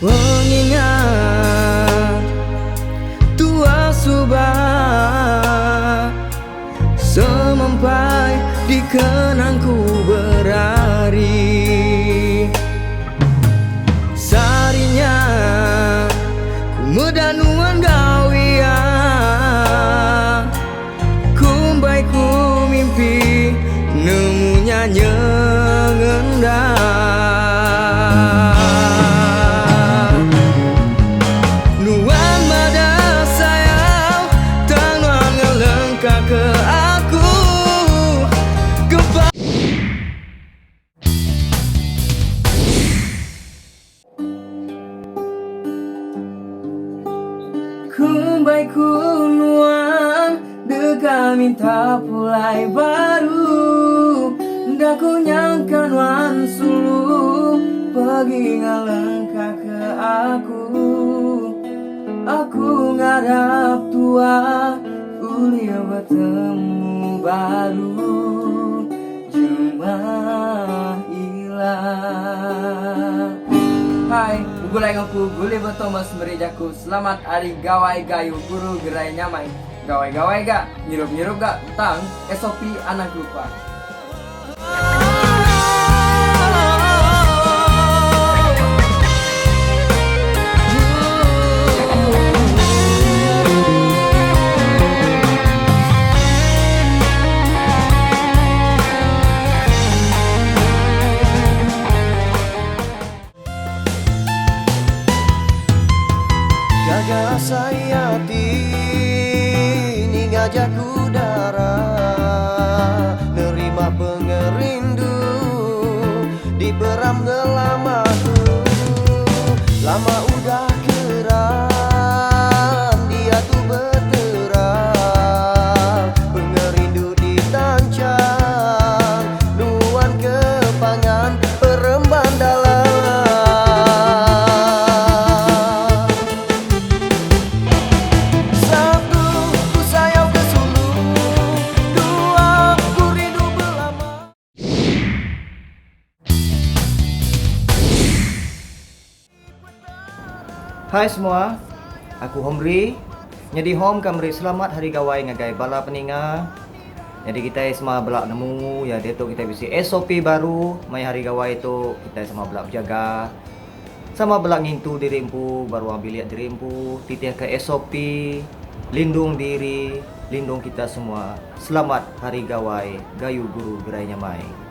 mengingat tua subah semampai di kenangku berari. Sarinya ku medanuan gawia, kumbai ku mimpi nemunya nyengendah. Nuan mada sayang tanuan ngelengkah ke aku kumbai ku nuan deka minta pulai baru. Ndak ku nyangka nuan sulu pergi ngalengkah ke aku. Aku ngarap tua kuliah bertemu baru cuma hilang. Hai, gulai ngaku guli bertomas merijaku. Selamat hari gawai gayu guru gerai nyamai. Gawai-gawai gak, nyirup-nyirup gak, tang SOP anak lupa. Jaga sayati ni ngajak udara, nerima pengerindu di peram ngelamaku. Lama udah keram dia tuh berterang, pengerindu ditancang nuan kepangan peremban dalam. Hai semua, aku Homri. Jadi home kamri selamat hari gawai ngagai bala peninga. Jadi kita semua belak nemu ya dia tu kita bisi SOP baru mai hari gawai itu kita semua belak berjaga. Sama belak ngintu diri empu, baru ambil lihat diri empu, titih ke SOP, lindung diri, lindung kita semua. Selamat hari gawai gayu guru gerai nyamai.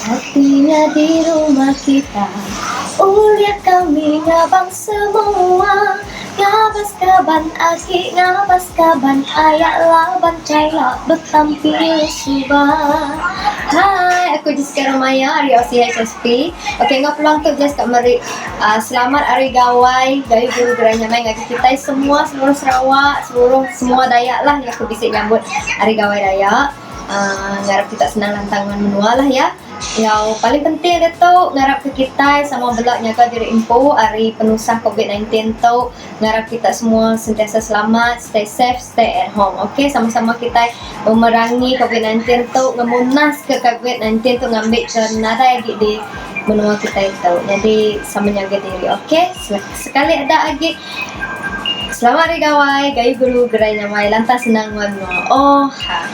Hatinya di rumah kita, uliat kami ngabang semua. Ngabas kaban aki, ngabas kaban ayak laban cailak betampil subah. Hai, aku Jessica Ramaya, Rio CHSP. Oke, nggak pulang tuh Jessica Meri. Selamat hari gawai, gayu guru gerai nyamai ngajak kita semua, seluruh Sarawak, semua Dayak lah yang aku bisa nyambut hari gawai Dayak. Ngarep kita senang lantangan menua lah ya. Yang paling penting dia tu ngarap ke kita sama belak nyaga diri info hari penusah COVID-19 tu, ngarap kita semua sentiasa selamat, stay safe, stay at home. Okay, sama-sama kita memerangi COVID-19 tu, ngemunas ke COVID-19 tu, ngambil ke narai di benua kita itu. Jadi sama jaga diri. Okay, sekali ada lagi. Selamat Hari Gawai, gayu guru gerai nyamai lantas senang menua. Oh ha.